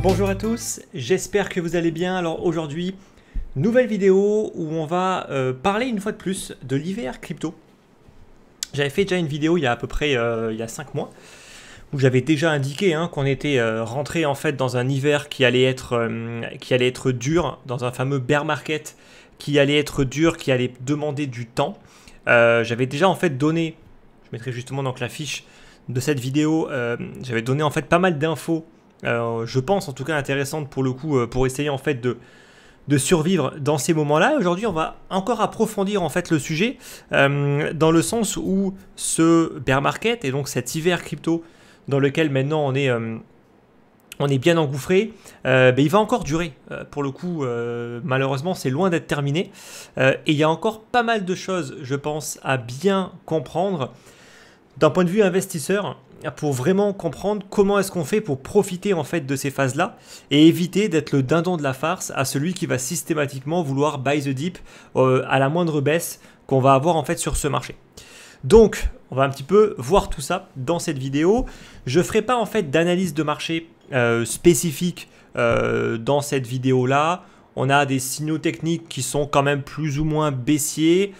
Bonjour à tous, j'espère que vous allez bien. Alors aujourd'hui, nouvelle vidéo où on va parler une fois de plus de l'hiver crypto. J'avais fait déjà une vidéo il y a à peu près il y a 5 mois où j'avais déjà indiqué qu'on était rentré en fait dans un hiver qui allait être dur, dans un fameux bear market qui allait être dur, qui allait demander du temps. J'avais déjà en fait donné, je mettrai justement donc la fiche de cette vidéo, j'avais donné en fait pas mal d'infos. Je pense en tout cas intéressante pour le coup pour essayer en fait de survivre dans ces moments-là. Aujourd'hui, on va encore approfondir en fait le sujet dans le sens où ce bear market et donc cet hiver crypto dans lequel maintenant on est bien engouffré, il va encore durer. Pour le coup, malheureusement, c'est loin d'être terminé. Et il y a encore pas mal de choses, je pense, à bien comprendre d'un point de vue investisseur, pour vraiment comprendre comment est-ce qu'on fait pour profiter en fait de ces phases-là et éviter d'être le dindon de la farce à celui qui va systématiquement vouloir buy the dip à la moindre baisse qu'on va avoir en fait sur ce marché. Donc, on va un petit peu voir tout ça dans cette vidéo. Je ne ferai pas en fait d'analyse de marché spécifique dans cette vidéo-là. On a des signaux techniques qui sont quand même plus ou moins baissiers.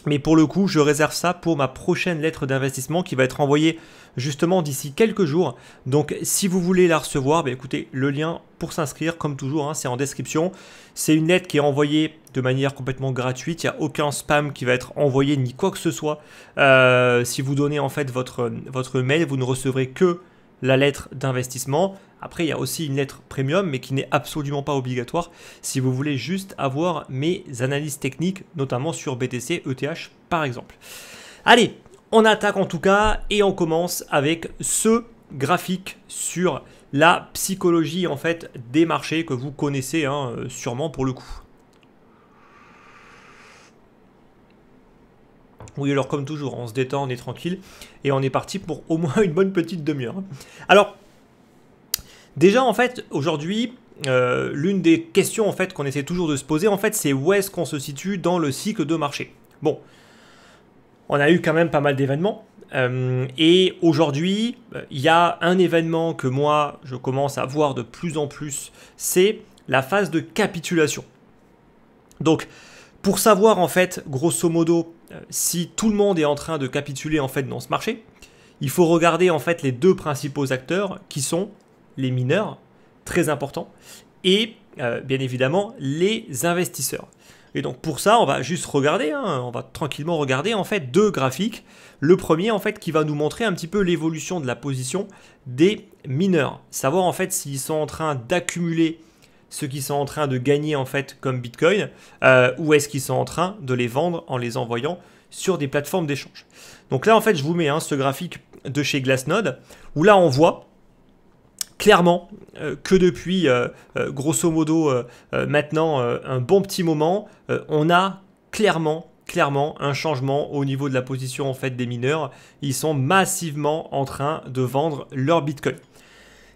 Mais pour le coup, je réserve ça pour ma prochaine lettre d'investissement qui va être envoyée justement d'ici quelques jours. Donc, si vous voulez la recevoir, écoutez, le lien pour s'inscrire, comme toujours, c'est en description. C'est une lettre qui est envoyée de manière complètement gratuite. Il n'y a aucun spam qui va être envoyé ni quoi que ce soit. Si vous donnez en fait votre mail, vous ne recevrez que la lettre d'investissement. Après, il y a aussi une lettre premium, mais qui n'est absolument pas obligatoire si vous voulez juste avoir mes analyses techniques, notamment sur BTC, ETH par exemple. Allez, on attaque en tout cas et on commence avec ce graphique sur la psychologie en fait des marchés que vous connaissez sûrement pour le coup. Oui, alors comme toujours, on se détend, on est tranquille et on est parti pour au moins une bonne petite demi-heure. Alors, déjà en fait, aujourd'hui, l'une des questions en fait qu'on essaie toujours de se poser, en fait, c'est où est-ce qu'on se situe dans le cycle de marché. Bon, on a eu quand même pas mal d'événements et aujourd'hui, il y a un événement que moi, je commence à voir de plus en plus, c'est la phase de capitulation. Donc, pour savoir en fait, grosso modo, si tout le monde est en train de capituler en fait dans ce marché, il faut regarder en fait les deux principaux acteurs qui sont les mineurs, très importants, et bien évidemment les investisseurs. Et donc pour ça, on va juste regarder, on va tranquillement regarder en fait deux graphiques. Le premier en fait qui va nous montrer un petit peu l'évolution de la position des mineurs, savoir en fait s'ils sont en train d'accumuler ceux qui sont en train de gagner en fait comme Bitcoin, ou est-ce qu'ils sont en train de les vendre en les envoyant sur des plateformes d'échange. Donc là en fait je vous mets ce graphique de chez Glassnode, où là on voit clairement que depuis grosso modo maintenant un bon petit moment, on a clairement un changement au niveau de la position en fait des mineurs. Ils sont massivement en train de vendre leur Bitcoin.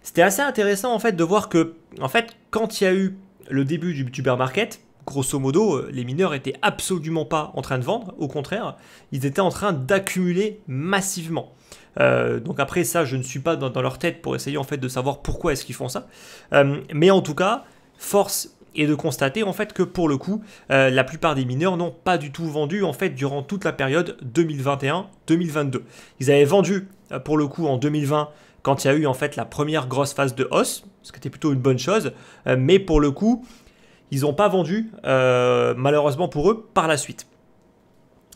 C'était assez intéressant en fait de voir que en fait quand il y a eu le début du bear market, grosso modo les mineurs étaient absolument pas en train de vendre, au contraire, ils étaient en train d'accumuler massivement. Donc après ça, je ne suis pas dans leur tête pour essayer en fait de savoir pourquoi est-ce qu'ils font ça, mais en tout cas, force est de constater en fait que pour le coup, la plupart des mineurs n'ont pas du tout vendu en fait durant toute la période 2021-2022. Ils avaient vendu pour le coup en 2020. Quand il y a eu en fait la première grosse phase de hausse, ce qui était plutôt une bonne chose, mais pour le coup, ils n'ont pas vendu, malheureusement pour eux, par la suite.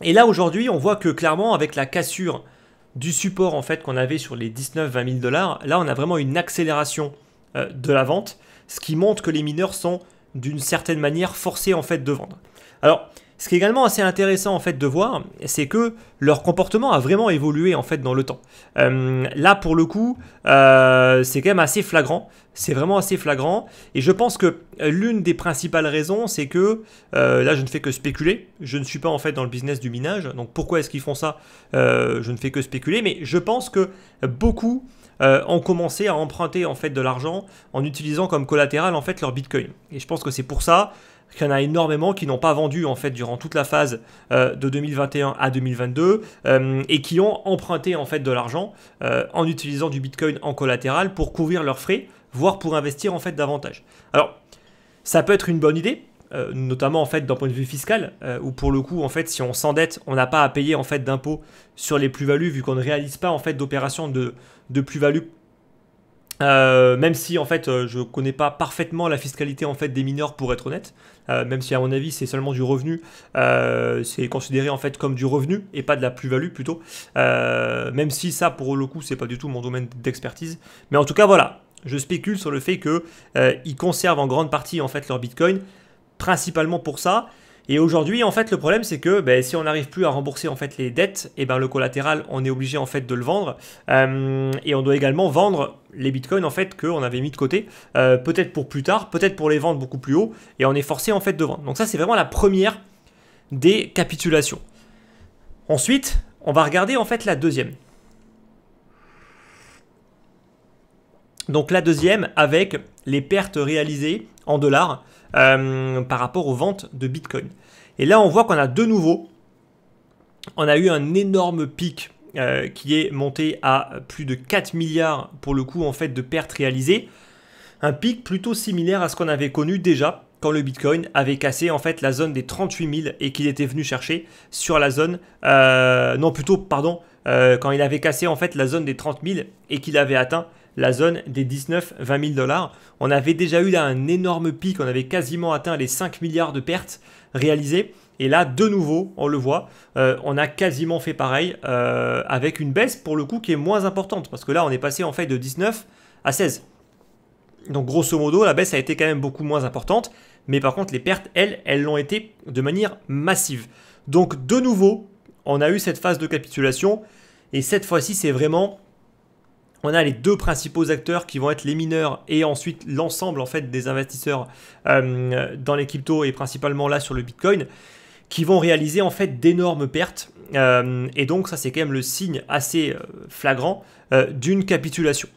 Et là aujourd'hui, on voit que clairement avec la cassure du support en fait qu'on avait sur les 19-20 000 $, là on a vraiment une accélération de la vente, ce qui montre que les mineurs sont d'une certaine manière forcés en fait de vendre. Alors, ce qui est également assez intéressant en fait de voir, c'est que leur comportement a vraiment évolué en fait dans le temps. Là pour le coup, c'est quand même assez flagrant. C'est vraiment assez flagrant. Et je pense que l'une des principales raisons, c'est que là je ne fais que spéculer. Je ne suis pas en fait dans le business du minage. Donc pourquoi est-ce qu'ils font ça? Je ne fais que spéculer. Mais je pense que beaucoup ont commencé à emprunter en fait de l'argent en utilisant comme collatéral en fait leur Bitcoin. Et je pense que c'est pour ça. qu'il y en a énormément qui n'ont pas vendu en fait durant toute la phase de 2021 à 2022 et qui ont emprunté en fait de l'argent en utilisant du Bitcoin en collatéral pour couvrir leurs frais, voire pour investir en fait davantage. Alors, ça peut être une bonne idée. Notamment en fait d'un point de vue fiscal, où pour le coup en fait si on s'endette, on n'a pas à payer en fait d'impôts sur les plus-values vu qu'on ne réalise pas en fait d'opérations de plus-value. Même si en fait je connais pas parfaitement la fiscalité en fait des mineurs pour être honnête, même si à mon avis c'est seulement du revenu, c'est considéré en fait comme du revenu et pas de la plus-value plutôt, même si ça pour le coup c'est pas du tout mon domaine d'expertise, mais en tout cas voilà, je spécule sur le fait que ils conservent en grande partie en fait leur Bitcoin, principalement pour ça. Et aujourd'hui, en fait, le problème, c'est que si on n'arrive plus à rembourser en fait les dettes, et le collatéral, on est obligé en fait de le vendre. Et on doit également vendre les bitcoins en fait qu'on avait mis de côté, peut-être pour plus tard, peut-être pour les vendre beaucoup plus haut. Et on est forcé en fait de vendre. Donc ça, c'est vraiment la première des capitulations. Ensuite, on va regarder en fait la deuxième. Donc la deuxième avec les pertes réalisées en dollars par rapport aux ventes de Bitcoin. Et là, on voit qu'on a de nouveau, on a eu un énorme pic qui est monté à plus de 4 milliards pour le coup en fait de pertes réalisées. Un pic plutôt similaire à ce qu'on avait connu déjà quand le Bitcoin avait cassé en fait la zone des 38 000 et qu'il était venu chercher sur la zone, quand il avait cassé en fait la zone des 30 000 et qu'il avait atteint la zone des 19-20 000 $. On avait déjà eu là un énorme pic, on avait quasiment atteint les 5 milliards de pertes réalisées. Et là, de nouveau, on le voit, on a quasiment fait pareil avec une baisse pour le coup qui est moins importante. Parce que là, on est passé en fait de 19 à 16. Donc grosso modo, la baisse a été quand même beaucoup moins importante. Mais par contre, les pertes, elles l'ont été de manière massive. Donc de nouveau, on a eu cette phase de capitulation. Et cette fois-ci, c'est vraiment... On a les deux principaux acteurs qui vont être les mineurs et ensuite l'ensemble en fait des investisseurs dans les cryptos et principalement là sur le Bitcoin qui vont réaliser en fait d'énormes pertes et donc ça c'est quand même le signe assez flagrant d'une capitulation.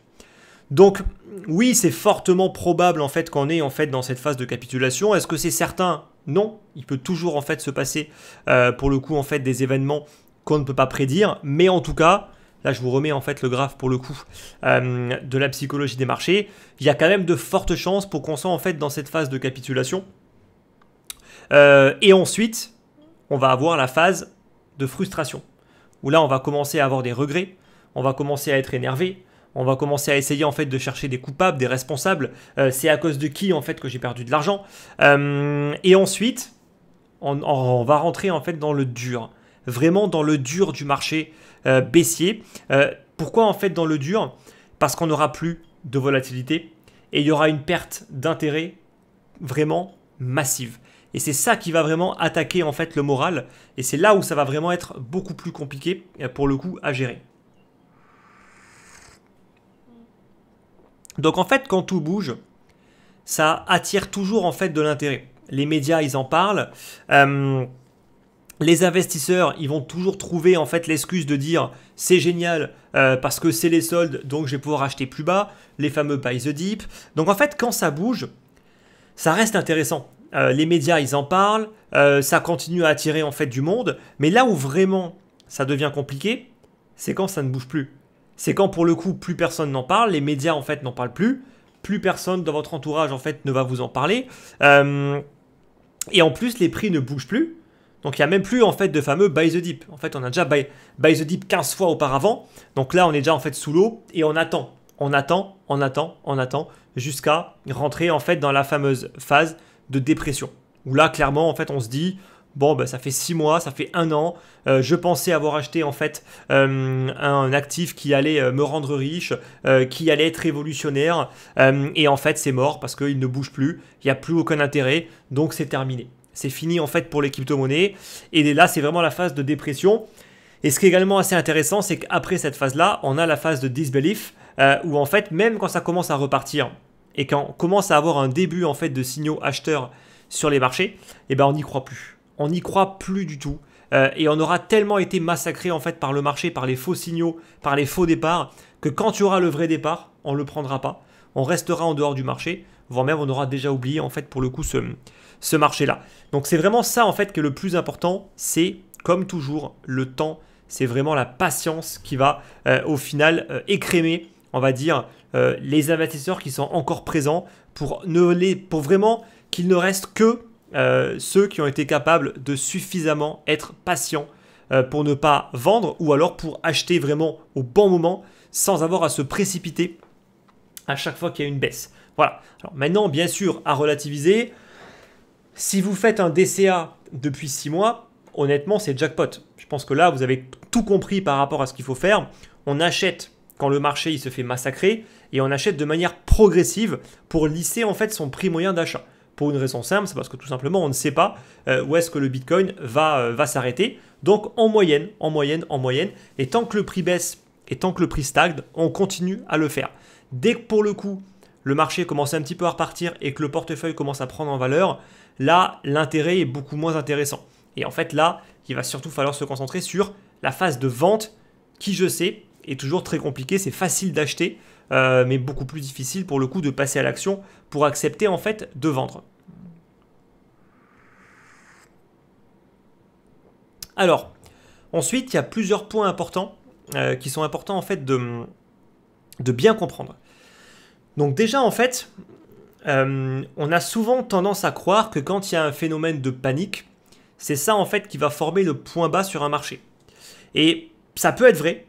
Donc oui, c'est fortement probable en fait qu'on est en fait dans cette phase de capitulation. Est-ce que c'est certain? Non, il peut toujours en fait se passer pour le coup en fait des événements qu'on ne peut pas prédire, mais en tout cas, là, je vous remets en fait le graphe pour le coup de la psychologie des marchés. Il y a quand même de fortes chances pour qu'on soit en fait dans cette phase de capitulation. Et ensuite, on va avoir la phase de frustration. Où là, on va commencer à avoir des regrets. On va commencer à être énervé. On va commencer à essayer en fait de chercher des coupables, des responsables. C'est à cause de qui en fait que j'ai perdu de l'argent. Et ensuite, on va rentrer en fait dans le dur. Vraiment dans le dur du marché baissier. Pourquoi en fait dans le dur? Parce qu'on n'aura plus de volatilité et il y aura une perte d'intérêt vraiment massive. Et c'est ça qui va vraiment attaquer en fait le moral et c'est là où ça va vraiment être beaucoup plus compliqué pour le coup à gérer. Donc en fait quand tout bouge, ça attire toujours en fait de l'intérêt. Les médias ils en parlent. Les investisseurs, ils vont toujours trouver en fait l'excuse de dire c'est génial parce que c'est les soldes, donc je vais pouvoir acheter plus bas, les fameux buy the dip. Donc en fait, quand ça bouge, ça reste intéressant. Les médias, ils en parlent, ça continue à attirer en fait du monde, mais là où vraiment ça devient compliqué, c'est quand ça ne bouge plus. C'est quand pour le coup plus personne n'en parle, les médias en fait n'en parlent plus personne dans votre entourage en fait ne va vous en parler, et en plus les prix ne bougent plus. Donc il n'y a même plus en fait de fameux buy the dip. En fait, on a déjà buy the dip 15 fois auparavant. Donc là, on est déjà en fait sous l'eau et on attend jusqu'à rentrer en fait dans la fameuse phase de dépression. Où là, clairement, en fait, on se dit bon, ça fait 6 mois, ça fait 1 an. Je pensais avoir acheté en fait un actif qui allait me rendre riche, qui allait être révolutionnaire. Et en fait, c'est mort parce qu'il ne bouge plus. Il n'y a plus aucun intérêt. Donc c'est terminé. C'est fini en fait pour les crypto-monnaies. Et là, c'est vraiment la phase de dépression. Et ce qui est également assez intéressant, c'est qu'après cette phase-là, on a la phase de disbelief, où en fait, même quand ça commence à repartir et quand on commence à avoir un début en fait de signaux acheteurs sur les marchés, on n'y croit plus. On n'y croit plus du tout. Et on aura tellement été massacré en fait par le marché, par les faux signaux, par les faux départs, que quand tu auras le vrai départ, on ne le prendra pas. On restera en dehors du marché, voire même on aura déjà oublié en fait pour le coup ce marché-là. Donc c'est vraiment ça en fait qui est le plus important, c'est comme toujours le temps, c'est vraiment la patience qui va au final écrémer, on va dire, les investisseurs qui sont encore présents pour vraiment qu'il ne reste que ceux qui ont été capables de suffisamment être patients pour ne pas vendre ou alors pour acheter vraiment au bon moment sans avoir à se précipiter à chaque fois qu'il y a une baisse. Voilà. Alors maintenant, bien sûr, à relativiser, si vous faites un DCA depuis 6 mois, honnêtement, c'est jackpot. Je pense que là, vous avez tout compris par rapport à ce qu'il faut faire. On achète quand le marché il se fait massacrer et on achète de manière progressive pour lisser en fait son prix moyen d'achat. Pour une raison simple, c'est parce que tout simplement, on ne sait pas où est-ce que le Bitcoin va s'arrêter. Donc en moyenne, et tant que le prix baisse et tant que le prix stagne, on continue à le faire. Dès que pour le coup, le marché commence un petit peu à repartir et que le portefeuille commence à prendre en valeur, là, l'intérêt est beaucoup moins intéressant. Et en fait, là, il va surtout falloir se concentrer sur la phase de vente qui, je sais, est toujours très compliquée. C'est facile d'acheter, mais beaucoup plus difficile pour le coup de passer à l'action pour accepter en fait de vendre. Alors, ensuite, il y a plusieurs points importants qui sont importants en fait de bien comprendre. Donc déjà, en fait, on a souvent tendance à croire que quand il y a un phénomène de panique, c'est ça en fait qui va former le point bas sur un marché. Et ça peut être vrai,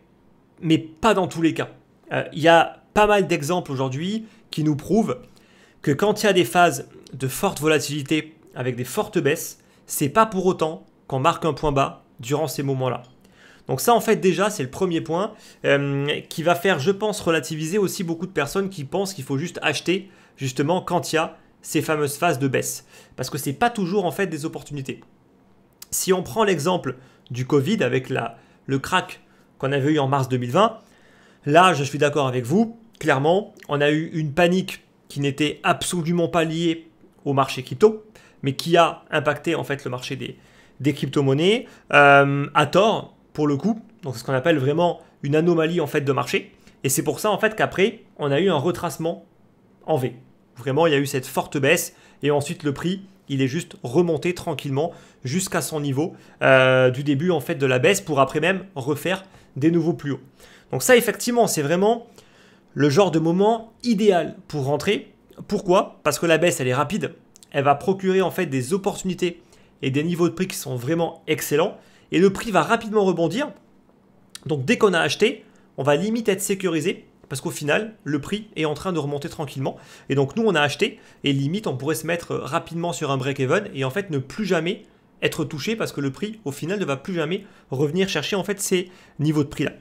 mais pas dans tous les cas. Il y a pas mal d'exemples aujourd'hui qui nous prouvent que quand il y a des phases de forte volatilité avec des fortes baisses, c'est pas pour autant qu'on marque un point bas durant ces moments-là. Donc ça en fait déjà c'est le premier point qui va faire je pense relativiser aussi beaucoup de personnes qui pensent qu'il faut juste acheter justement quand il y a ces fameuses phases de baisse. Parce que c'est pas toujours en fait des opportunités. Si on prend l'exemple du Covid avec le crack qu'on avait eu en mars 2020, là je suis d'accord avec vous, clairement on a eu une panique qui n'était absolument pas liée au marché crypto, mais qui a impacté en fait le marché des crypto-monnaies à tort pour le coup. Donc c'est ce qu'on appelle vraiment une anomalie en fait de marché. Et c'est pour ça en fait qu'après on a eu un retracement en V. Vraiment il y a eu cette forte baisse et ensuite le prix il est juste remonté tranquillement jusqu'à son niveau du début en fait de la baisse pour après même refaire des nouveaux plus hauts. Donc ça effectivement c'est vraiment le genre de moment idéal pour rentrer. Pourquoi? Parce que la baisse elle est rapide, elle va procurer en fait des opportunités et des niveaux de prix qui sont vraiment excellents et le prix va rapidement rebondir. Donc dès qu'on a acheté, on va limite être sécurisé parce qu'au final, le prix est en train de remonter tranquillement. Et donc nous, on a acheté et limite, on pourrait se mettre rapidement sur un break-even et en fait ne plus jamais être touché parce que le prix, au final, ne va plus jamais revenir chercher en fait ces niveaux de prix-là.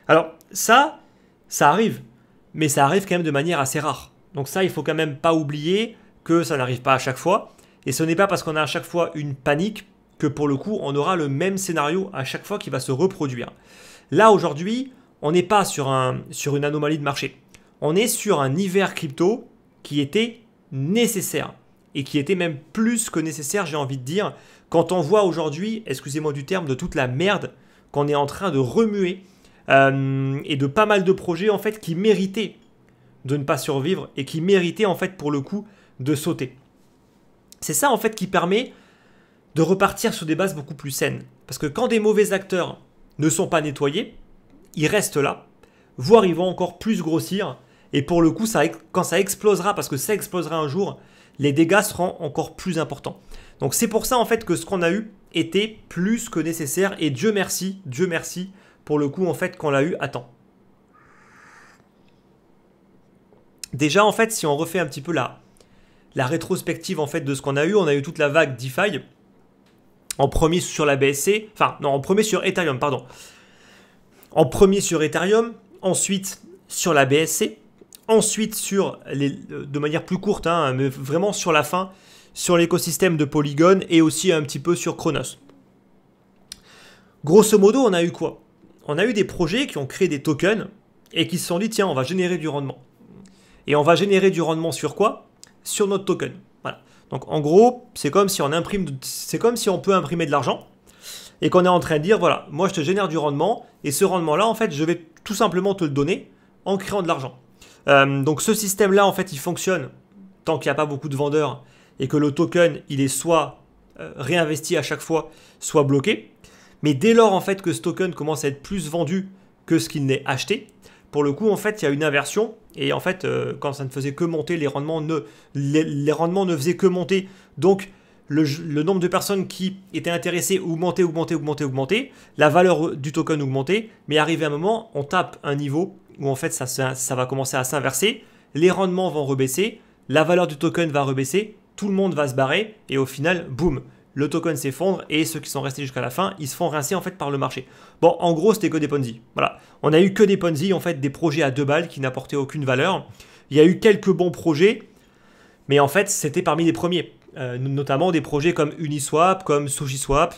Alors ça arrive, mais ça arrive quand même de manière assez rare. Donc ça, il faut quand même pas oublier que ça n'arrive pas à chaque fois. Et ce n'est pas parce qu'on a à chaque fois une panique que pour le coup, on aura le même scénario à chaque fois qui va se reproduire. Là, aujourd'hui, on n'est pas sur une anomalie de marché. On est sur un hiver crypto qui était nécessaire et qui était même plus que nécessaire, j'ai envie de dire, quand on voit aujourd'hui, excusez-moi du terme, de toute la merde qu'on est en train de remuer et de pas mal de projets en fait qui méritaient de ne pas survivre et qui méritaient en fait pour le coup de sauter. C'est ça en fait qui permet de repartir sur des bases beaucoup plus saines. Parce que quand des mauvais acteurs ne sont pas nettoyés, ils restent là, voire ils vont encore plus grossir. Et pour le coup, quand ça explosera, parce que ça explosera un jour, les dégâts seront encore plus importants. Donc c'est pour ça en fait que ce qu'on a eu était plus que nécessaire. Et Dieu merci pour le coup en fait qu'on l'a eu à temps. Déjà en fait, si on refait un petit peu la rétrospective en fait de ce qu'on a eu toute la vague DeFi. En premier sur la BSC, en premier sur Ethereum, pardon. En premier sur Ethereum, ensuite sur la BSC, ensuite de manière plus courte, mais vraiment sur la fin, sur l'écosystème de Polygon et aussi un petit peu sur Cronos. Grosso modo, on a eu quoi? On a eu des projets qui ont créé des tokens et qui se sont dit, tiens, on va générer du rendement. Et on va générer du rendement sur quoi? Sur notre token. Voilà. Donc en gros, c'est comme si on peut imprimer de l'argent et qu'on est en train de dire, voilà, moi je te génère du rendement et ce rendement-là, en fait, je vais tout simplement te le donner en créant de l'argent. Donc ce système-là, en fait, il fonctionne tant qu'il n'y a pas beaucoup de vendeurs et que le token, il est soit réinvesti à chaque fois, soit bloqué. Mais dès lors, en fait, que ce token commence à être plus vendu que ce qu'il n'est acheté, pour le coup, en fait, il y a une inversion. Et en fait, quand ça ne faisait que monter, les rendements ne faisaient que monter. Donc, le nombre de personnes qui étaient intéressées augmentait. La valeur du token augmentait. Mais arrivé à un moment, on tape un niveau où en fait, ça va commencer à s'inverser. Les rendements vont rebaisser. La valeur du token va rebaisser. Tout le monde va se barrer. Et au final, boum, le token s'effondre et ceux qui sont restés jusqu'à la fin, ils se font rincer en fait par le marché. Bon, en gros, c'était que des Ponzi. Voilà, on a eu que des Ponzi, en fait, des projets à 2 balles qui n'apportaient aucune valeur. Il y a eu quelques bons projets, mais en fait, c'était parmi les premiers. Notamment des projets comme Uniswap, comme SushiSwap,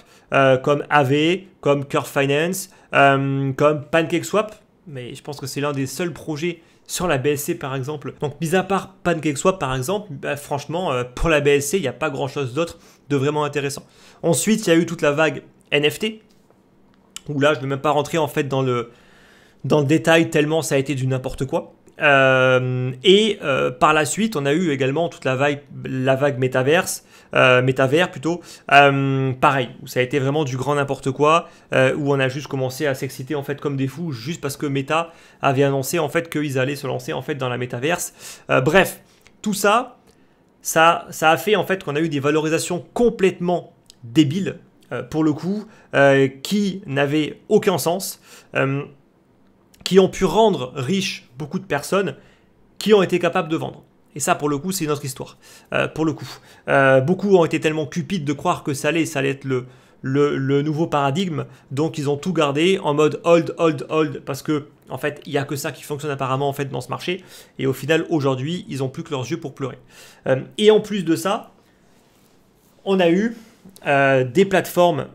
comme Aave, comme Curve Finance, comme PancakeSwap. Mais je pense que c'est l'un des seuls projets sur la BSC par exemple. Donc mis à part PancakeSwap par exemple, bah, franchement pour la BSC il n'y a pas grand chose d'autre de vraiment intéressant. Ensuite il y a eu toute la vague NFT, où là je ne vais même pas rentrer en fait dans le détail tellement ça a été du n'importe quoi. Par la suite on a eu également toute la vague métavers plutôt, pareil, où ça a été vraiment du grand n'importe quoi, où on a juste commencé à s'exciter en fait comme des fous, juste parce que Meta avait annoncé en fait qu'ils allaient se lancer en fait dans la métaverse. Bref, tout ça a fait en fait qu'on a eu des valorisations complètement débiles, pour le coup, qui n'avaient aucun sens, qui ont pu rendre riches beaucoup de personnes qui ont été capables de vendre. Et ça, pour le coup, c'est une autre histoire. Pour le coup, beaucoup ont été tellement cupides de croire que ça allait être le nouveau paradigme, donc ils ont tout gardé en mode hold, parce que en fait, il n'y a que ça qui fonctionne apparemment en fait dans ce marché. Et au final, aujourd'hui, ils n'ont plus que leurs yeux pour pleurer. Et en plus de ça, on a eu des plateformes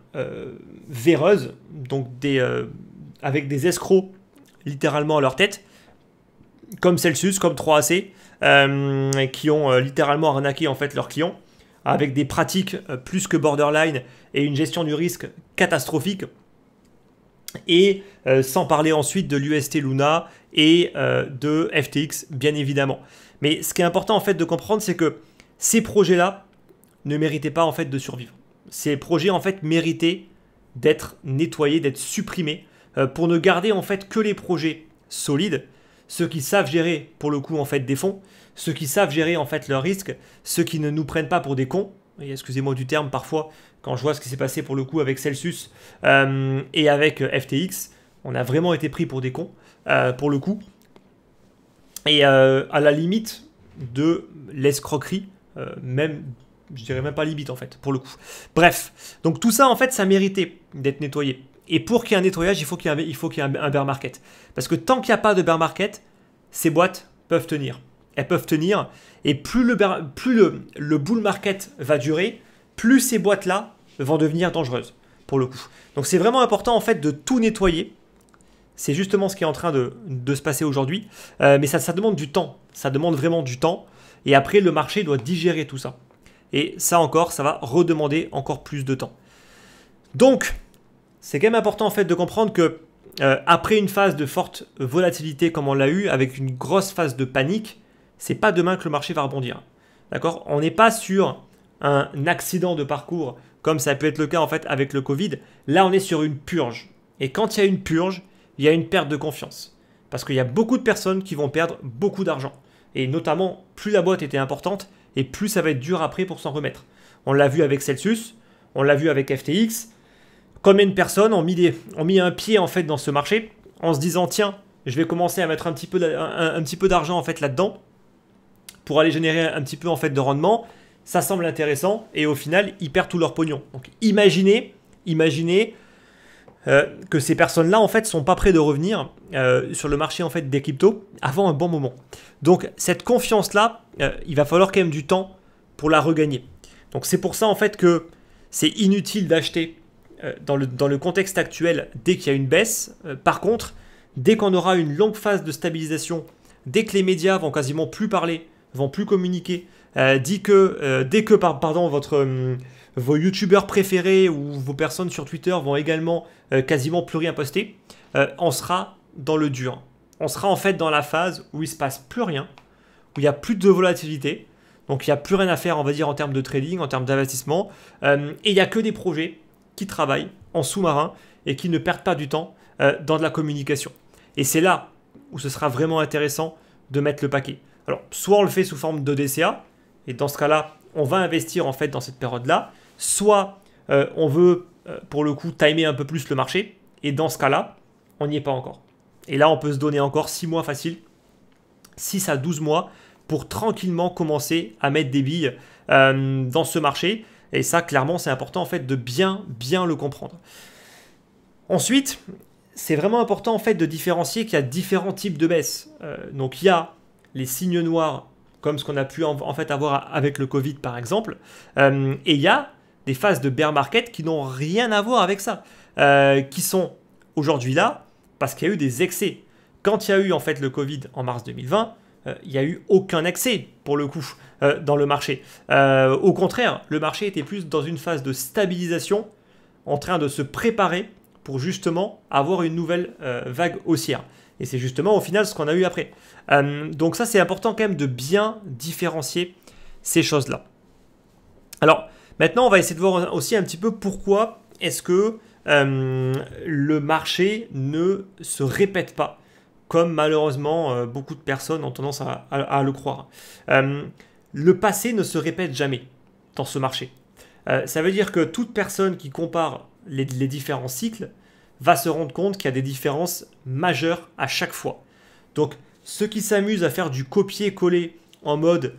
véreuses, donc avec des escrocs littéralement à leur tête, comme Celsius, comme 3AC, qui ont littéralement arnaqué en fait leurs clients, avec des pratiques plus que borderline et une gestion du risque catastrophique. Et sans parler ensuite de l'UST Luna et de FTX, bien évidemment. Mais ce qui est important en fait de comprendre, c'est que ces projets-là ne méritaient pas en fait de survivre. Ces projets en fait méritaient d'être nettoyés, d'être supprimés, pour ne garder en fait que les projets solides, ceux qui savent gérer pour le coup en fait des fonds, ceux qui savent gérer en fait leurs risques, ceux qui ne nous prennent pas pour des cons. Et excusez-moi du terme parfois, quand je vois ce qui s'est passé pour le coup avec Celsius et avec FTX, on a vraiment été pris pour des cons, pour le coup. Et à la limite de l'escroquerie, même, je dirais même pas limite en fait, pour le coup. Bref, donc tout ça en fait, ça méritait d'être nettoyé. Et pour qu'il y ait un nettoyage, il faut qu'il y ait un bear market. Parce que tant qu'il n'y a pas de bear market, ces boîtes peuvent tenir. Elles peuvent tenir. Et plus le bull market va durer, plus ces boîtes-là vont devenir dangereuses, pour le coup. Donc c'est vraiment important en fait de tout nettoyer. C'est justement ce qui est en train de se passer aujourd'hui. Mais ça demande du temps. Ça demande vraiment du temps. Et après, le marché doit digérer tout ça. Et ça encore, ça va redemander encore plus de temps. Donc, c'est quand même important en fait de comprendre que après une phase de forte volatilité comme on l'a eu, avec une grosse phase de panique, c'est pas demain que le marché va rebondir. D'accord ? On n'est pas sur un accident de parcours comme ça peut être le cas en fait avec le Covid. Là, on est sur une purge. Et quand il y a une purge, il y a une perte de confiance. Parce qu'il y a beaucoup de personnes qui vont perdre beaucoup d'argent. Et notamment, plus la boîte était importante, et plus ça va être dur après pour s'en remettre. On l'a vu avec Celsius, on l'a vu avec FTX. Combien de personnes ont mis un pied en fait dans ce marché en se disant tiens, je vais commencer à mettre un petit peu d'argent en fait là-dedans pour aller générer un petit peu en fait de rendement. Ça semble intéressant et au final ils perdent tout leur pognon. Donc imaginez que ces personnes-là en fait sont pas prêts de revenir sur le marché en fait des cryptos avant un bon moment. Donc cette confiance-là, il va falloir quand même du temps pour la regagner. Donc c'est pour ça en fait que c'est inutile d'acheter dans le contexte actuel dès qu'il y a une baisse. Par contre, dès qu'on aura une longue phase de stabilisation, dès que les médias vont quasiment plus parler, vont plus communiquer, dès que vos youtubeurs préférés ou vos personnes sur Twitter vont également quasiment plus rien poster, on sera dans le dur. On sera en fait dans la phase où il ne se passe plus rien, où il n'y a plus de volatilité. Donc il n'y a plus rien à faire, on va dire, en termes de trading, en termes d'investissement. Et il n'y a que des projets qui travaillent en sous-marin et qui ne perdent pas du temps dans de la communication. Et c'est là où ce sera vraiment intéressant de mettre le paquet. Alors, soit on le fait sous forme de DCA, et dans ce cas-là, on va investir en fait dans cette période-là, soit on veut, pour le coup, timer un peu plus le marché, et dans ce cas-là, on n'y est pas encore. Et là, on peut se donner encore 6 mois facile, 6 à 12 mois, pour tranquillement commencer à mettre des billes dans ce marché. Et ça, clairement, c'est important en fait de bien le comprendre. Ensuite, c'est vraiment important en fait de différencier qu'il y a différents types de baisses. Donc il y a les signes noirs, comme ce qu'on a pu en fait avoir avec le Covid par exemple, et il y a des phases de bear market qui n'ont rien à voir avec ça, qui sont aujourd'hui là parce qu'il y a eu des excès. Quand il y a eu en fait le Covid en mars 2020, il n'y a eu aucun excès pour le coup dans le marché. Au contraire, le marché était plus dans une phase de stabilisation, en train de se préparer pour justement avoir une nouvelle vague haussière. Et c'est justement au final ce qu'on a eu après. Donc ça, c'est important quand même de bien différencier ces choses-là. Alors maintenant, on va essayer de voir aussi un petit peu pourquoi est-ce que le marché ne se répète pas, comme malheureusement beaucoup de personnes ont tendance à le croire. Le passé ne se répète jamais dans ce marché. Ça veut dire que toute personne qui compare les différents cycles va se rendre compte qu'il y a des différences majeures à chaque fois. Donc, ceux qui s'amusent à faire du copier-coller en mode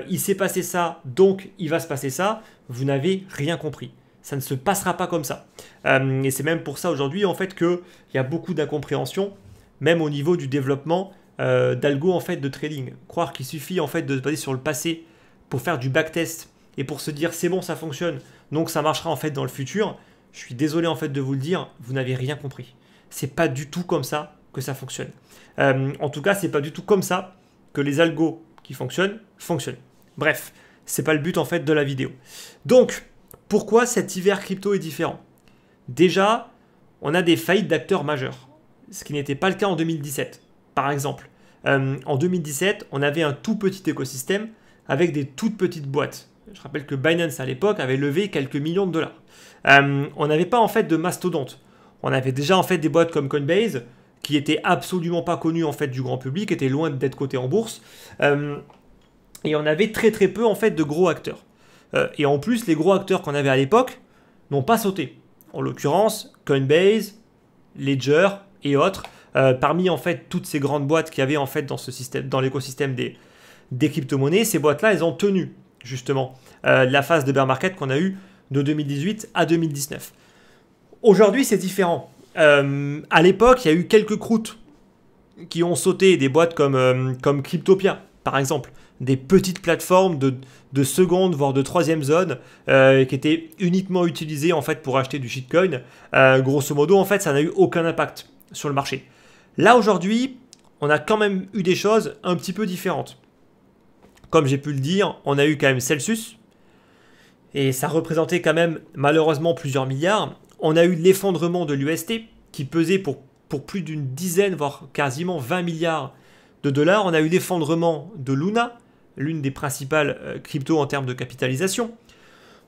il s'est passé ça, donc il va se passer ça, vous n'avez rien compris. Ça ne se passera pas comme ça. Et c'est même pour ça aujourd'hui en fait qu'il y a beaucoup d'incompréhension, même au niveau du développement d'algo en fait de trading. Croire qu'il suffit en fait de se baser sur le passé pour faire du backtest et pour se dire c'est bon, ça fonctionne, donc ça marchera en fait dans le futur. Je suis désolé en fait de vous le dire, vous n'avez rien compris. C'est pas du tout comme ça que ça fonctionne. En tout cas, c'est pas du tout comme ça que les algos qui fonctionnent. Bref, c'est pas le but en fait de la vidéo. Donc, pourquoi cet hiver crypto est différent? Déjà, on a des faillites d'acteurs majeurs, ce qui n'était pas le cas en 2017. Par exemple, en 2017, on avait un tout petit écosystème avec des toutes petites boîtes. Je rappelle que Binance à l'époque avait levé quelques millions de dollars. On n'avait pas en fait de mastodonte. On avait déjà en fait des boîtes comme Coinbase qui étaient absolument pas connues en fait du grand public, étaient loin d'être cotées en bourse. Et on avait très peu en fait de gros acteurs. Et en plus, les gros acteurs qu'on avait à l'époque n'ont pas sauté. En l'occurrence, Coinbase, Ledger et autres. Parmi en fait toutes ces grandes boîtes qu'il y avait en fait dans ce système, dans l'écosystème des crypto-monnaies, ces boîtes-là, elles ont tenu justement la phase de bear market qu'on a eue de 2018 à 2019. Aujourd'hui, c'est différent. À l'époque, il y a eu quelques croûtes qui ont sauté, des boîtes comme Cryptopia, par exemple, des petites plateformes de seconde, voire de troisième zone, qui étaient uniquement utilisées en fait pour acheter du shitcoin. Grosso modo, en fait, ça n'a eu aucun impact sur le marché. Là, aujourd'hui, on a quand même eu des choses un petit peu différentes. Comme j'ai pu le dire, on a eu quand même Celsius, et ça représentait quand même malheureusement plusieurs milliards. On a eu l'effondrement de l'UST qui pesait pour plus d'une dizaine, voire quasiment 20 milliards de dollars. On a eu l'effondrement de Luna, l'une des principales cryptos en termes de capitalisation.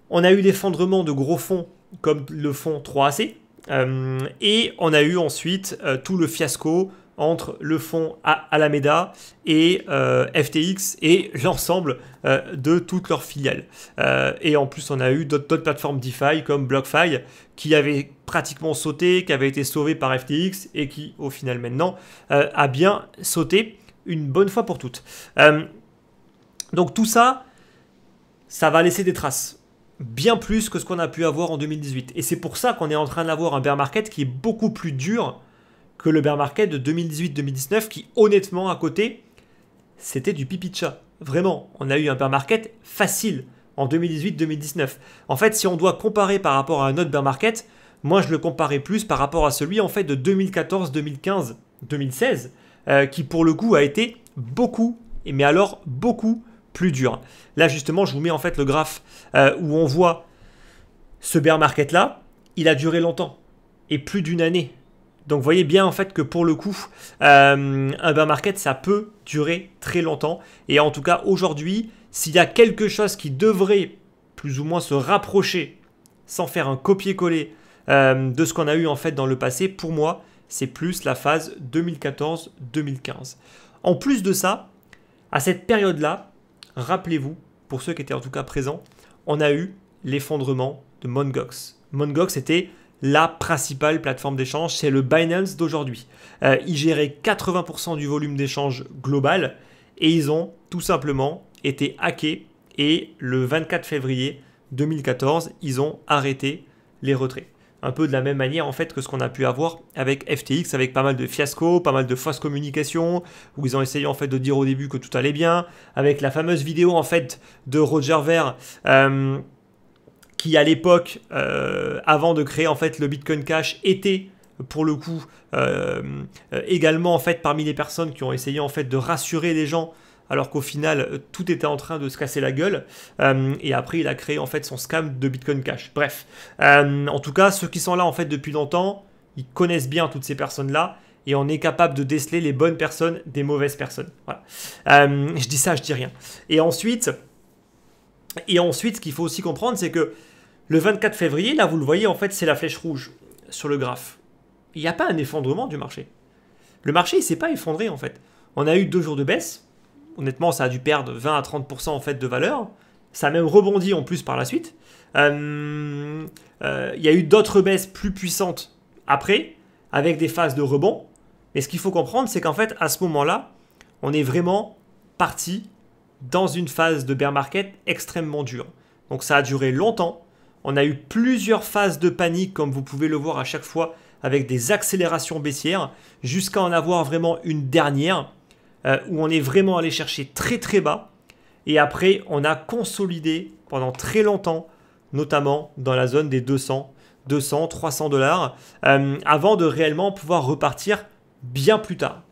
On a eu l'effondrement de gros fonds comme le fonds 3AC. Et on a eu ensuite tout le fiasco entre le fonds Alameda et FTX et l'ensemble de toutes leurs filiales. Et en plus, on a eu d'autres plateformes DeFi comme BlockFi qui avaient pratiquement sauté, qui avaient été sauvées par FTX et qui, au final, maintenant, a bien sauté une bonne fois pour toutes. Donc tout ça, ça va laisser des traces. Bien plus que ce qu'on a pu avoir en 2018. Et c'est pour ça qu'on est en train d'avoir un bear market qui est beaucoup plus dur que le bear market de 2018-2019 qui, honnêtement, à côté, c'était du pipi de chat. Vraiment, on a eu un bear market facile en 2018-2019. En fait, si on doit comparer par rapport à un autre bear market, moi, je le comparais plus par rapport à celui en fait de 2014, 2015, 2016, qui pour le coup a été beaucoup, mais alors beaucoup plus dur. Là, justement, je vous mets en fait le graphe où on voit ce bear market là, il a duré longtemps et plus d'une année. Donc, vous voyez bien en fait que pour le coup, un bear market, ça peut durer très longtemps. Et en tout cas, aujourd'hui, s'il y a quelque chose qui devrait plus ou moins se rapprocher, sans faire un copier-coller de ce qu'on a eu en fait dans le passé, pour moi, c'est plus la phase 2014-2015. En plus de ça, à cette période-là, rappelez-vous, pour ceux qui étaient en tout cas présents, on a eu l'effondrement de Mt. Gox. Mt. Gox était la principale plateforme d'échange, c'est le Binance d'aujourd'hui. Ils géraient 80% du volume d'échange global et ils ont tout simplement été hackés et le 24 février 2014, ils ont arrêté les retraits. Un peu de la même manière en fait que ce qu'on a pu avoir avec FTX, avec pas mal de fiascos, pas mal de fausses communications, où ils ont essayé en fait de dire au début que tout allait bien, avec la fameuse vidéo en fait de Roger Ver, qui à l'époque, avant de créer en fait le Bitcoin Cash, était pour le coup également en fait parmi les personnes qui ont essayé en fait de rassurer les gens, alors qu'au final tout était en train de se casser la gueule. Et après il a créé en fait son scam de Bitcoin Cash. Bref, en tout cas ceux qui sont là en fait depuis longtemps, ils connaissent bien toutes ces personnes là. Et on est capable de déceler les bonnes personnes des mauvaises personnes. Voilà. Je dis ça, je dis rien. Et ensuite, ce qu'il faut aussi comprendre, c'est que le 24 février, là, vous le voyez, en fait, c'est la flèche rouge sur le graphe. Il n'y a pas un effondrement du marché. Le marché, il ne s'est pas effondré, en fait. On a eu 2 jours de baisse. Honnêtement, ça a dû perdre 20 à 30% en fait de valeur. Ça a même rebondi en plus par la suite. Il y a eu d'autres baisses plus puissantes après, avec des phases de rebond. Mais ce qu'il faut comprendre, c'est qu'en fait, à ce moment-là, on est vraiment parti dans une phase de bear market extrêmement dure. Donc ça a duré longtemps. On a eu plusieurs phases de panique, comme vous pouvez le voir à chaque fois, avec des accélérations baissières, jusqu'à en avoir vraiment une dernière, où on est vraiment allé chercher très très bas. Et après, on a consolidé pendant très longtemps, notamment dans la zone des 200, 300 $, avant de réellement pouvoir repartir bien plus tard.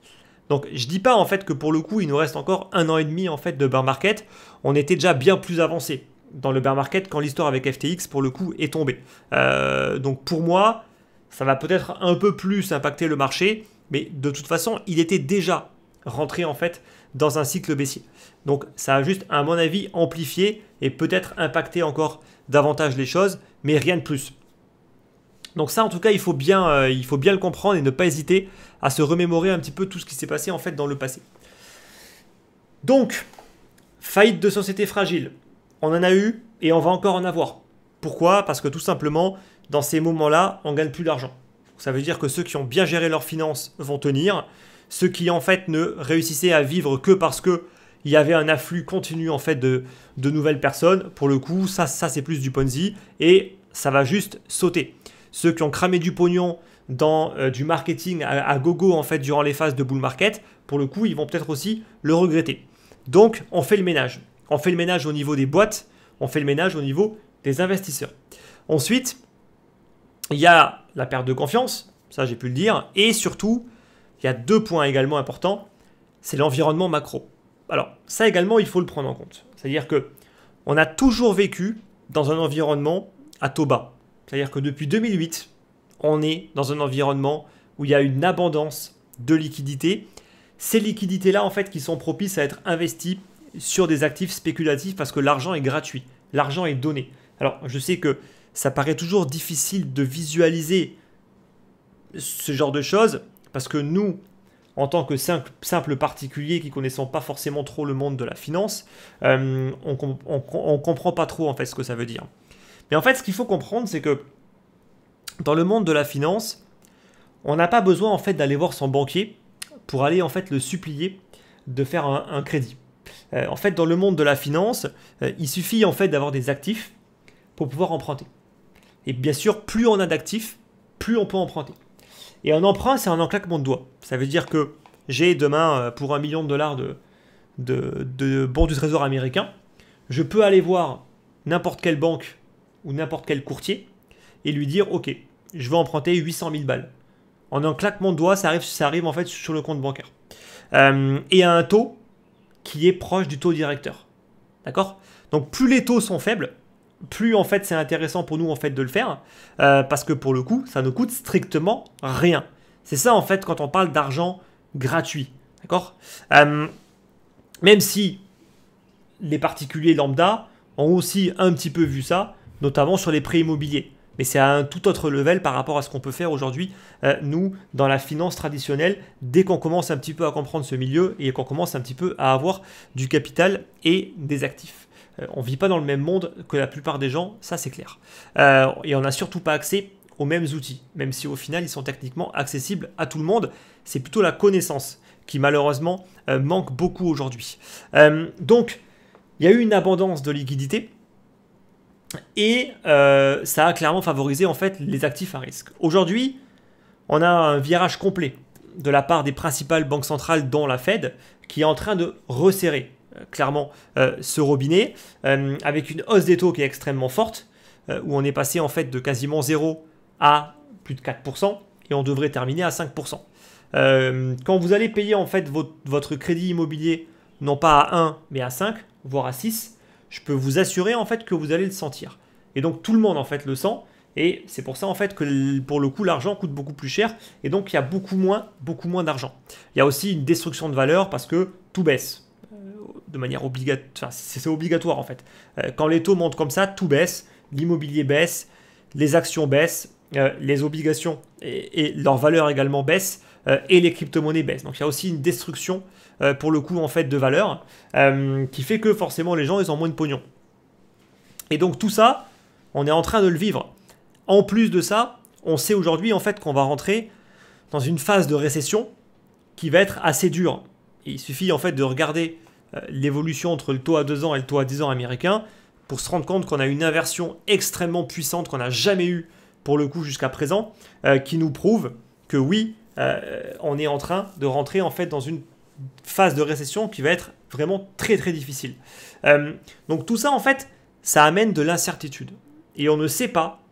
Donc je dis pas en fait que pour le coup il nous reste encore 1 an et demi en fait de bear market. On était déjà bien plus avancé dans le bear market quand l'histoire avec FTX pour le coup est tombée. Donc pour moi ça va peut-être un peu plus impacter le marché, mais de toute façon il était déjà rentré en fait dans un cycle baissier. Donc ça a juste à mon avis amplifié et peut-être impacté encore davantage les choses, mais rien de plus. Donc ça, en tout cas, il faut bien le comprendre et ne pas hésiter à se remémorer un petit peu tout ce qui s'est passé en fait dans le passé. Donc, faillite de société fragile, on en a eu et on va encore en avoir. Pourquoi? Parce que tout simplement, dans ces moments-là, on ne gagne plus d'argent. Ça veut dire que ceux qui ont bien géré leurs finances vont tenir. Ceux qui en fait ne réussissaient à vivre que parce que il y avait un afflux continu en fait de nouvelles personnes, pour le coup, ça c'est plus du Ponzi et ça va juste sauter. Ceux qui ont cramé du pognon dans du marketing à gogo en fait durant les phases de bull market, pour le coup, ils vont peut-être aussi le regretter. Donc, on fait le ménage. On fait le ménage au niveau des boîtes, on fait le ménage au niveau des investisseurs. Ensuite, il y a la perte de confiance, ça j'ai pu le dire, et surtout, il y a 2 points également importants, c'est l'environnement macro. Alors, ça également, il faut le prendre en compte. C'est-à-dire que on a toujours vécu dans un environnement à taux bas. C'est-à-dire que depuis 2008, on est dans un environnement où il y a une abondance de liquidités. Ces liquidités-là, en fait, qui sont propices à être investies sur des actifs spéculatifs parce que l'argent est gratuit, l'argent est donné. Alors, je sais que ça paraît toujours difficile de visualiser ce genre de choses parce que nous, en tant que simples particuliers qui ne connaissons pas forcément trop le monde de la finance, on ne comprend pas trop en fait ce que ça veut dire. Mais en fait, ce qu'il faut comprendre, c'est que dans le monde de la finance, on n'a pas besoin en fait d'aller voir son banquier pour aller en fait le supplier de faire un crédit. En fait, dans le monde de la finance, il suffit en fait d'avoir des actifs pour pouvoir emprunter. Et bien sûr, plus on a d'actifs, plus on peut emprunter. Et un emprunt, c'est un claquement de doigts. Ça veut dire que j'ai demain pour $1 million de bons du trésor américain, je peux aller voir n'importe quelle banque ou n'importe quel courtier et lui dire ok, je veux emprunter 800 000 balles. En un claquement de doigts, ça arrive en fait sur le compte bancaire. Et à un taux qui est proche du taux directeur. D'accord? Donc plus les taux sont faibles, plus en fait c'est intéressant pour nous en fait de le faire parce que pour le coup, ça ne coûte strictement rien. C'est ça en fait quand on parle d'argent gratuit. D'accord? Même si les particuliers lambda ont aussi un petit peu vu ça, notamment sur les prêts immobiliers. Mais c'est à un tout autre level par rapport à ce qu'on peut faire aujourd'hui, nous, dans la finance traditionnelle, dès qu'on commence un petit peu à comprendre ce milieu et qu'on commence un petit peu à avoir du capital et des actifs. On ne vit pas dans le même monde que la plupart des gens, ça c'est clair. Et on n'a surtout pas accès aux mêmes outils, même si au final ils sont techniquement accessibles à tout le monde. C'est plutôt la connaissance qui malheureusement manque beaucoup aujourd'hui. Donc, il y a eu une abondance de liquidités. Et ça a clairement favorisé en fait les actifs à risque. Aujourd'hui, on a un virage complet de la part des principales banques centrales, dont la Fed, qui est en train de resserrer clairement ce robinet, avec une hausse des taux qui est extrêmement forte, où on est passé en fait de quasiment 0 à plus de 4%, et on devrait terminer à 5%. Quand vous allez payer en fait votre crédit immobilier, non pas à 1, mais à 5, voire à 6, je peux vous assurer en fait que vous allez le sentir. Et donc tout le monde en fait le sent. Et c'est pour ça en fait que pour le coup l'argent coûte beaucoup plus cher. Et donc il y a beaucoup moins d'argent. Il y a aussi une destruction de valeur parce que tout baisse. De manière obligatoire. Enfin, c'est obligatoire en fait. Quand les taux montent comme ça, tout baisse. L'immobilier baisse. Les actions baissent. Les obligations et leur valeur également baissent. Et les crypto-monnaies baissent. Donc il y a aussi une destruction pour le coup en fait de valeur qui fait que forcément les gens ils ont moins de pognon. Et donc tout ça, on est en train de le vivre. En plus de ça, on sait aujourd'hui en fait qu'on va rentrer dans une phase de récession qui va être assez dure. Et il suffit en fait de regarder l'évolution entre le taux à 2 ans et le taux à 10 ans américain pour se rendre compte qu'on a une inversion extrêmement puissante qu'on n'a jamais eue pour le coup jusqu'à présent, qui nous prouve que oui, on est en train de rentrer en fait dans une phase de récession qui va être vraiment très très difficile. Donc tout ça en fait, ça amène de l'incertitude. Et on ne sait pas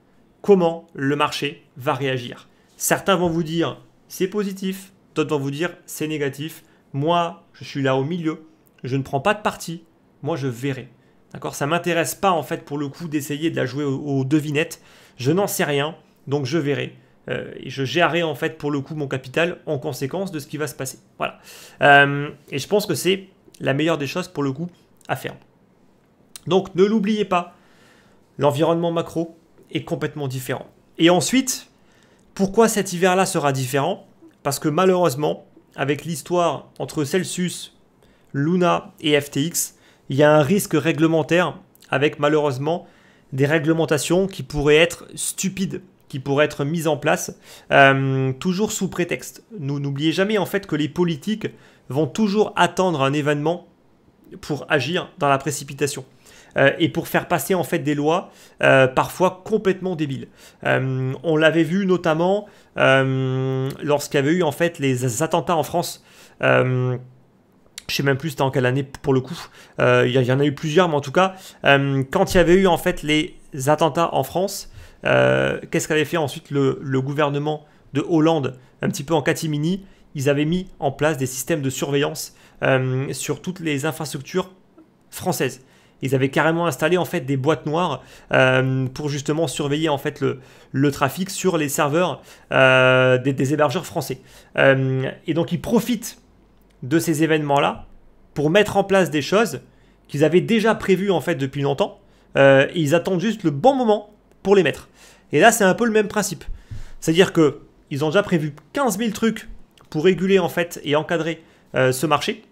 comment le marché va réagir. Certains vont vous dire c'est positif, d'autres vont vous dire c'est négatif. Moi, je suis là au milieu, je ne prends pas de parti, moi je verrai. D'accord, ça ne m'intéresse pas en fait pour le coup d'essayer de la jouer aux devinettes. Je n'en sais rien, donc je verrai. Et je gérerai en fait pour le coup mon capital en conséquence de ce qui va se passer. Voilà. Et je pense que c'est la meilleure des choses pour le coup à faire. Donc ne l'oubliez pas, l'environnement macro est complètement différent. Et ensuite, pourquoi cet hiver-là sera différent? Parce que malheureusement, avec l'histoire entre Celsius, Luna et FTX, il y a un risque réglementaire avec malheureusement des réglementations qui pourraient être stupides, qui pourraient être mises en place, toujours sous prétexte. N'oubliez jamais en fait que les politiques vont toujours attendre un événement pour agir dans la précipitation. Et pour faire passer en fait des lois parfois complètement débiles. On l'avait vu notamment lorsqu'il y avait eu en fait les attentats en France. Je sais même plus c'était en quelle année pour le coup. Il y en a eu plusieurs, mais en tout cas, quand il y avait eu en fait les attentats en France, qu'est-ce qu'avait fait ensuite le gouvernement de Hollande, un petit peu en catimini? Ils avaient mis en place des systèmes de surveillance sur toutes les infrastructures françaises. Ils avaient carrément installé en fait des boîtes noires pour justement surveiller en fait le trafic sur les serveurs des hébergeurs français. Et donc ils profitent de ces événements-là pour mettre en place des choses qu'ils avaient déjà prévues en fait depuis longtemps. Et ils attendent juste le bon moment pour les mettre. Et là c'est un peu le même principe. C'est-à-dire qu'ils ont déjà prévu 15 000 trucs pour réguler en fait et encadrer ce marché.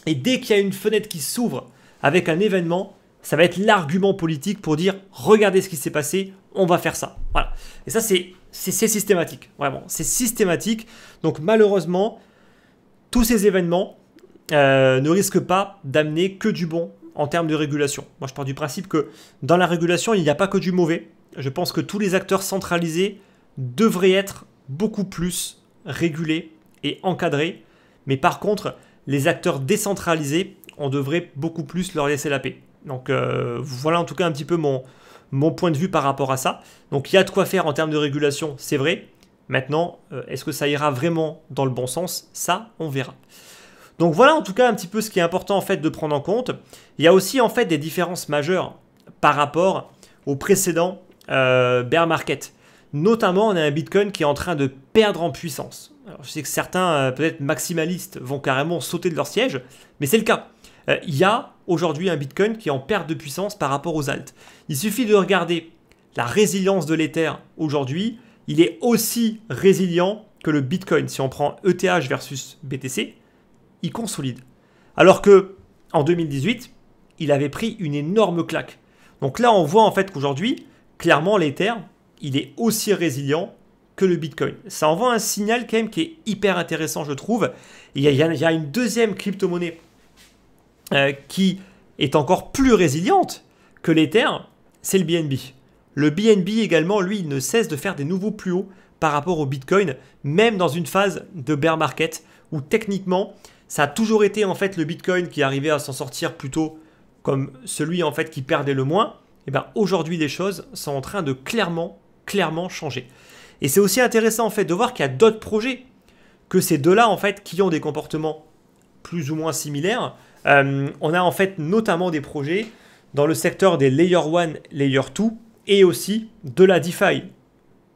Et dès qu'il y a une fenêtre qui s'ouvre avec un événement, ça va être l'argument politique pour dire regardez ce qui s'est passé, on va faire ça. Voilà. Et ça c'est systématique, vraiment, c'est systématique. Donc malheureusement, tous ces événements ne risquent pas d'amener que du bon en termes de régulation. Moi je pars du principe que dans la régulation, il n'y a pas que du mauvais. Je pense que tous les acteurs centralisés devraient être beaucoup plus régulés et encadrés. Mais par contre, les acteurs décentralisés, on devrait beaucoup plus leur laisser la paix. Donc voilà en tout cas un petit peu mon point de vue par rapport à ça. Donc il y a de quoi faire en termes de régulation, c'est vrai. Maintenant, est-ce que ça ira vraiment dans le bon sens? Ça, on verra. Donc voilà en tout cas un petit peu ce qui est important en fait de prendre en compte. Il y a aussi en fait des différences majeures par rapport au précédent bear market. Notamment, on a un Bitcoin qui est en train de perdre en puissance. Alors, je sais que certains, peut-être maximalistes, vont carrément sauter de leur siège, mais c'est le cas. Il y a aujourd'hui un Bitcoin qui est en perte de puissance par rapport aux alts. Il suffit de regarder la résilience de l'Ether aujourd'hui. Il est aussi résilient que le Bitcoin. Si on prend ETH versus BTC, il consolide. Alors que en 2018, il avait pris une énorme claque. Donc là, on voit en fait qu'aujourd'hui, clairement, l'Ether, il est aussi résilient que le Bitcoin. Ça envoie un signal quand même qui est hyper intéressant, je trouve. Il y a une deuxième crypto-monnaie qui est encore plus résiliente que l'Ether, c'est le BNB. Le BNB également, lui, il ne cesse de faire des nouveaux plus hauts par rapport au Bitcoin, même dans une phase de bear market où techniquement, ça a toujours été en fait le Bitcoin qui arrivait à s'en sortir plutôt comme celui en fait qui perdait le moins. Et bien aujourd'hui, les choses sont en train de clairement changer. Et c'est aussi intéressant en fait de voir qu'il y a d'autres projets que ces deux-là en fait qui ont des comportements plus ou moins similaires. On a en fait notamment des projets dans le secteur des Layer 1, Layer 2 et aussi de la DeFi.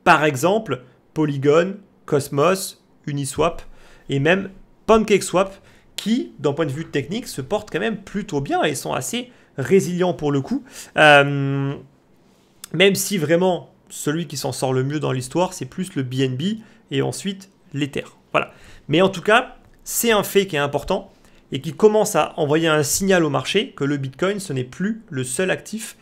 Par exemple, Polygon, Cosmos, Uniswap et même PancakeSwap qui, d'un point de vue technique, se portent quand même plutôt bien et sont assez résilients pour le coup. Même si vraiment celui qui s'en sort le mieux dans l'histoire, c'est plus le BNB et ensuite l'Ether. Voilà. Mais en tout cas, c'est un fait qui est important et qui commence à envoyer un signal au marché que le Bitcoin, ce n'est plus le seul actif,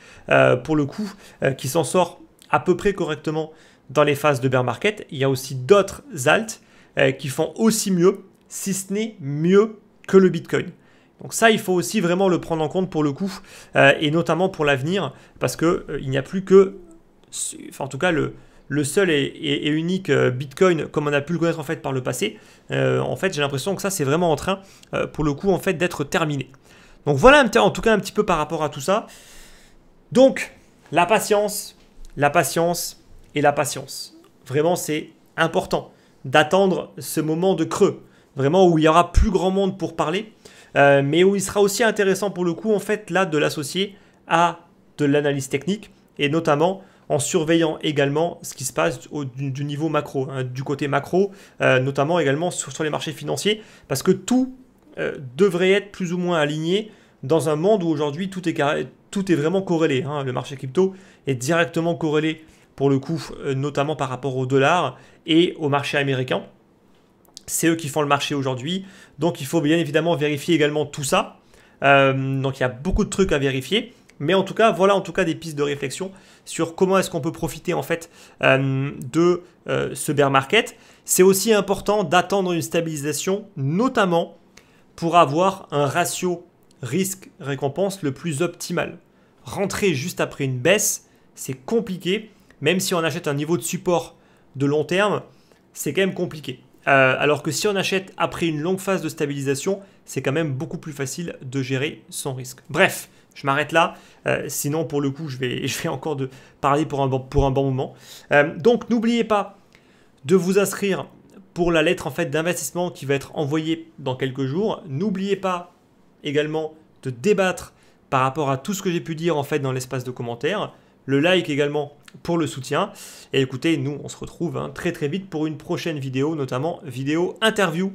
pour le coup, qui s'en sort à peu près correctement dans les phases de bear market. Il y a aussi d'autres alts qui font aussi mieux, si ce n'est mieux que le Bitcoin. Donc ça, il faut aussi vraiment le prendre en compte pour le coup, et notamment pour l'avenir, parce qu'il n'y a plus que, enfin en tout cas le seul et unique Bitcoin comme on a pu le connaître en fait par le passé. En fait, j'ai l'impression que ça, c'est vraiment en train, pour le coup, en fait, d'être terminé. Donc voilà, en tout cas, un petit peu par rapport à tout ça. Donc, la patience et la patience. Vraiment, c'est important d'attendre ce moment de creux, vraiment où il y aura plus grand monde pour parler, mais où il sera aussi intéressant pour le coup, en fait, là, de l'associer à de l'analyse technique et notamment en surveillant également ce qui se passe du niveau macro, hein, du côté macro, notamment également sur les marchés financiers, parce que tout devrait être plus ou moins aligné dans un monde où aujourd'hui tout est vraiment corrélé. Hein. Le marché crypto est directement corrélé pour le coup, notamment par rapport au dollar et au marché américain. C'est eux qui font le marché aujourd'hui, donc il faut bien évidemment vérifier également tout ça. Donc il y a beaucoup de trucs à vérifier. Mais en tout cas, voilà en tout cas des pistes de réflexion sur comment est-ce qu'on peut profiter en fait de ce bear market. C'est aussi important d'attendre une stabilisation, notamment pour avoir un ratio risque-récompense le plus optimal. Rentrer juste après une baisse, c'est compliqué. Même si on achète un niveau de support de long terme, c'est quand même compliqué. Alors que si on achète après une longue phase de stabilisation, c'est quand même beaucoup plus facile de gérer son risque. Bref, je m'arrête là, sinon pour le coup je vais encore parler pour un bon moment. Donc n'oubliez pas de vous inscrire pour la lettre en fait d'investissement qui va être envoyée dans quelques jours. N'oubliez pas également de débattre par rapport à tout ce que j'ai pu dire en fait dans l'espace de commentaires. Le like également pour le soutien. Et écoutez, nous on se retrouve très très vite pour une prochaine vidéo, notamment vidéo interview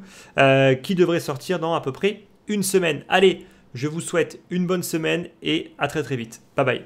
qui devrait sortir dans à peu près une semaine. Allez, je vous souhaite une bonne semaine et à très très vite. Bye bye.